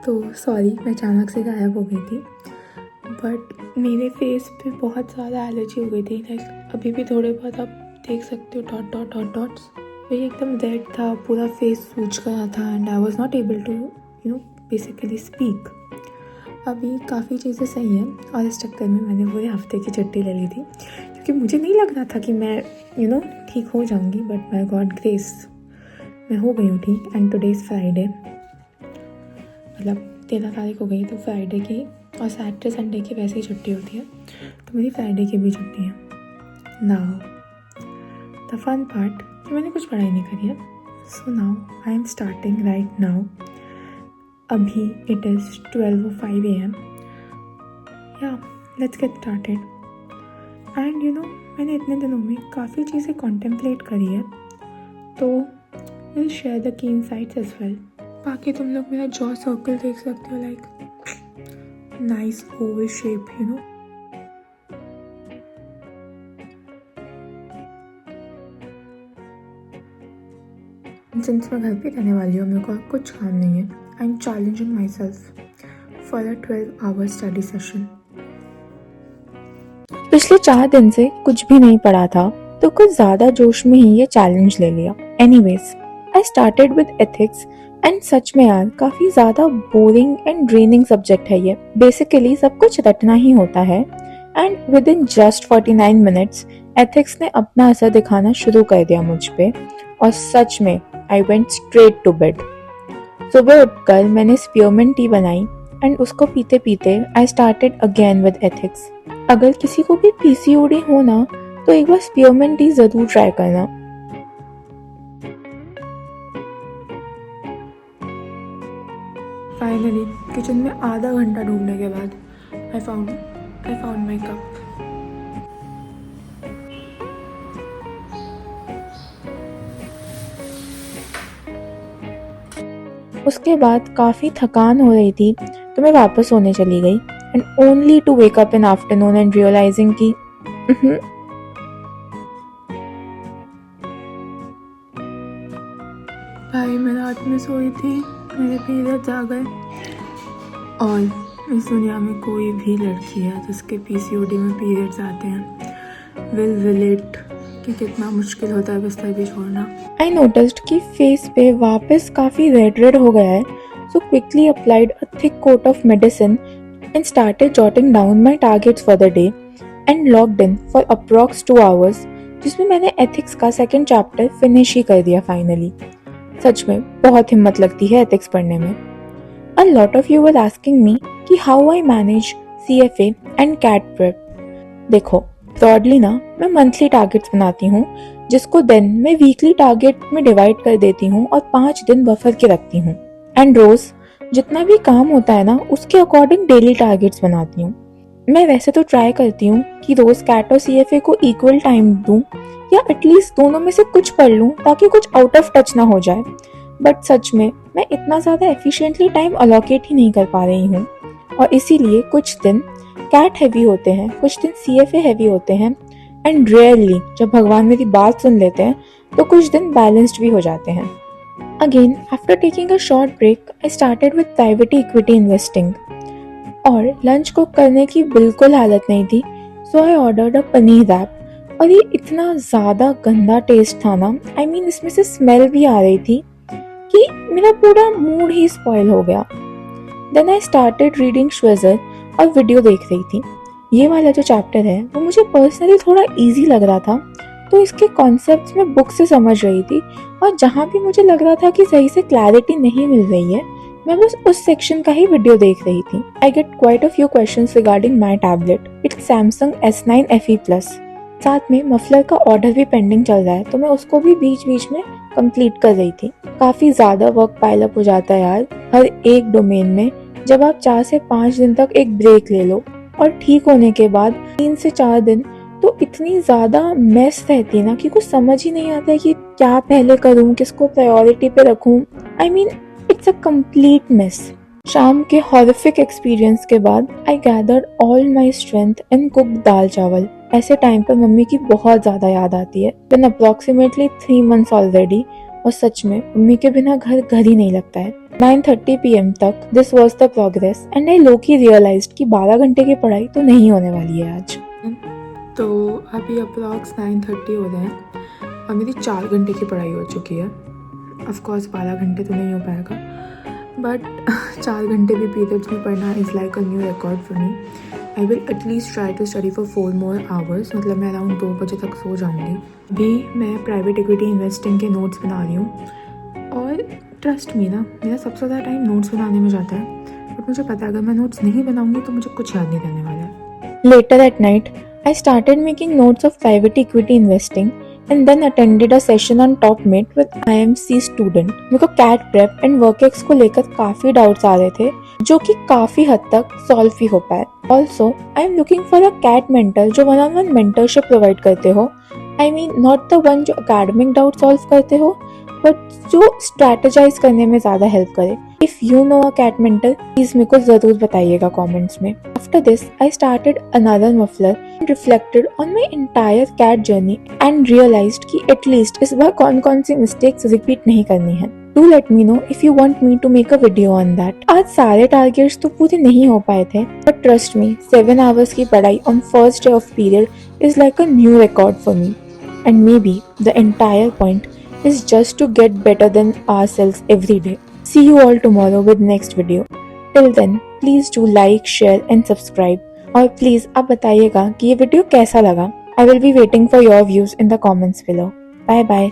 तो सॉरी मैं अचानक से गायब हो गई थी, बट मेरे फेस पे बहुत ज़्यादा एलर्जी हो गई थी। लाइक अभी भी थोड़े बहुत आप देख सकते हो डॉट डॉट डॉट डॉट्स। वही एकदम रेड था, पूरा फेस सूज गया था and I was not able to basically speak. अभी काफ़ी चीज़ें सही हैं और इस चक्कर में मैंने पूरे हफ्ते की छुट्टी ले ली थी, क्योंकि मुझे नहीं लग रहा था कि मैं ठीक हो जाऊंगी, बट बाय गॉड ग्रेस मैं हो गई हूँ ठीक। एंड टुडे इज़ फ्राइडे, मतलब 13 तारीख हो गई, तो फ्राइडे की और सैटरडे संडे की वैसे ही छुट्टी होती है, तो मेरी फ्राइडे की भी छुट्टी है। नाउ द फन पार्ट कि मैंने कुछ पढ़ाई नहीं करी है। So now I am starting right now. अभी इट इज़ 12:05 AM। या लेट्स गेट स्टार्टेड। एंड मैंने इतने दिनों में काफ़ी चीज़ें कॉन्टेम्पलेट करी है, तो will share the key insights as well. बाकी तुम लोग मेरा जॉ सर्कल देख सकते हो, like nice oval shape since मैं घर पे रहने वाली हूँ, मेरे को कुछ काम नहीं है, I am challenging my self for a 12-hour study session. पिछले 4 दिन से कुछ भी नहीं पढ़ा था, तो कुछ ज्यादा जोश में ही ये चैलेंज ले लिया। Anyways, I started with ethics and such में यार काफी ज्यादा बोरिंग एंड ड्रेनिंग सब्जेक्ट है ये। बेसिकली सब कुछ रटना ही होता है and with in just 49 minutes ethics ने अपना असर दिखाना शुरू कर दिया मुझ पे, और सच में I went straight to bed. सुबह उठकर मैंने स्पीयरमिंट टी बनाई एंड उसको पीते पीते I started again with ethics. अगर किसी को भी पीसीओडी हो ना, तो एक बार स्पीयरमिंट टी जरूर ट्राई करना। फाइनली किचन में आधा घंटा ढूंढने के बाद आई फाउंड माई कप। उसके बाद काफी थकान हो रही थी, तो मैं वापस सोने चली गई and only to wake up in afternoon and realising कि भाई मैं रात में सोई थी, मेरे पीरियड्स आ गए। और इस दुनिया में कोई भी लड़की है जिसके पीसीओडी में पीरियड्स आते हैं विल रिलेट कि कितना मुश्किल होता है बिस्तर भी छोड़ना। आई नोटिस्ड कि फेस पे वापस काफी रेड हो गया है, so quickly applied a thick coat of medicine and started jotting down my targets for the day and logged in for approx 2 hours, जिसमें मैंने एथिक्स का 2nd चैप्टर फिनिश ही कर दिया फाइनली। सच में बहुत हिम्मत लगती है एथिक्स पढ़ने में। A lot of you were asking me कि how I manage CFA and CAT prep. देखो, ब्रॉडली ना मैं मंथली टारगेट्स बनाती हूँ, जिसको देन मैं वीकली टारगेट में डिवाइड कर देती हूँ और 5 दिन बफर के रखती हूँ। एंड रोज जितना भी काम होता है ना, उसके अकॉर्डिंग डेली टारगेट्स बनाती हूँ। मैं वैसे तो ट्राई करती हूँ कि रोज कैट और CFA को इक्वल टाइम दूं, या एटलीस्ट दोनों में से कुछ पढ़ लूं ताकि कुछ आउट ऑफ टच ना हो जाए, बट सच में मैं इतना ज्यादा एफिशिएंटली टाइम अलोकेट ही नहीं कर पा रही हूँ, और इसीलिए कुछ दिन कैट हैवी होते हैं, कुछ दिन CFA हैवी होते हैं, एंड रेयरली जब भगवान मेरी बात सुन लेते हैं तो कुछ दिन बैलेंस्ड भी हो जाते हैं। Again after taking a short break I started with private equity investing, और लंच कुक करने की बिल्कुल हालत नहीं थी, so I ordered a paneer wrap. और ये इतना ज्यादा गंदा टेस्ट था ना, आई मीन इसमें से स्मेल भी आ रही थी कि मेरा पूरा मूड ही स्पॉइल हो गया। देन आई स्टार्टेड रीडिंग श्वेजर और वीडियो देख रही थी। ये वाला जो चैप्टर है वो मुझे पर्सनली थोड़ा इजी लग रहा था, तो इसके कॉन्सेप्ट्स मैं बुक से समझ रही थी, और जहाँ भी मुझे लग रहा था कि सही से क्लैरिटी नहीं मिल रही है, मैं बस उस सेक्शन का ही वीडियो देख रही थी। I get quite a few questions regarding my tablet, it's Samsung S9 FE+। साथ में मफलर का ऑर्डर भी पेंडिंग चल रहा है, तो मैं उसको भी बीच बीच में कंप्लीट कर रही थी। काफी ज्यादा वर्क पाइल अप हो जाता है यार हर एक डोमेन में, जब आप 4 से 5 दिन तक एक ब्रेक ले लो, और ठीक होने के बाद 3 से 4 दिन तो इतनी ज्यादा मेस रहती है ना कि कुछ समझ ही नहीं आता है कि क्या पहले करूं, किसको प्रायोरिटी पे रखूं। I mean it's a complete mess. शाम के हॉरिफिक एक्सपीरियंस के बाद I gathered all my strength and cooked dal chawal. ऐसे टाइम पर मम्मी की बहुत ज्यादा याद आती है। देन अप्रोक्सीमेटली 3 months ऑलरेडी और सच में मम्मी के बिना घर घर ही नहीं लगता है। 9:30 PM तक this was the progress and I lowkey realised कि 12 घंटे की पढ़ाई तो नहीं होने वाली है आज। तो अभी अप्रॉक्स 9:30 हो रहे हैं और मेरी 4 घंटे की पढ़ाई हो चुकी है। ऑफकोर्स 12 घंटे तो नहीं हो पाएगा, बट 4 घंटे भी पीरियड्स में पढ़ना is like a new record for me. I will at least try to study for 4 more hours, मतलब मैं अराउंड 2 बजे तक सो जाऊँगी। अभी मैं प्राइवेट इक्विटी इन्वेस्टिंग के नोट्स बना रही हूँ और ट्रस्ट मी ना, मेरा सबसे ज़्यादा टाइम नोट्स बनाने में जाता है, बट मुझे पता है अगर मैं नोट्स नहीं बनाऊँगी तो मुझे कुछ याद नहीं रहने वाला है। Later at night, I started making notes of private equity investing and then attended a session on TopMate with IMC student. मेरे को CAT prep and WorkX को लेकर काफी डाउट्स आ रहे थे जो कि काफी हद तक सॉल्व भी हो पाए। Also, I am looking for a CAT mentor जो one-on-one mentorship प्रोवाइड करते हो। I mean, not the one जो academic डाउट सॉल्व करते हो, बट जो स्ट्रैटेजाइज करने में ज़्यादा हेल्प करे। If you know a CAT mentor, please मेरे को ज़रूर बताइएगा कमेंट्स में। After this I started another muffler and reflected on my entire CAT journey and realised कि एटलीस्ट इस बार कौन कौन सी मिस्टेक्स रिपीट नहीं करनी है। Do let me know if you want me to make a video on that. आज सारे टारगेट्स तो पूरे नहीं हो पाए थे, बट ट्रस्ट मी 7 hours की पढ़ाई on first day of period is like a new record for me and may be the entire point is just to get better than ourselves every day. See you all tomorrow with next video. Till then, please do like, share and subscribe. और please आप बताइएगा कि ये video कैसा लगा. I will be waiting for your views in the comments below. Bye bye.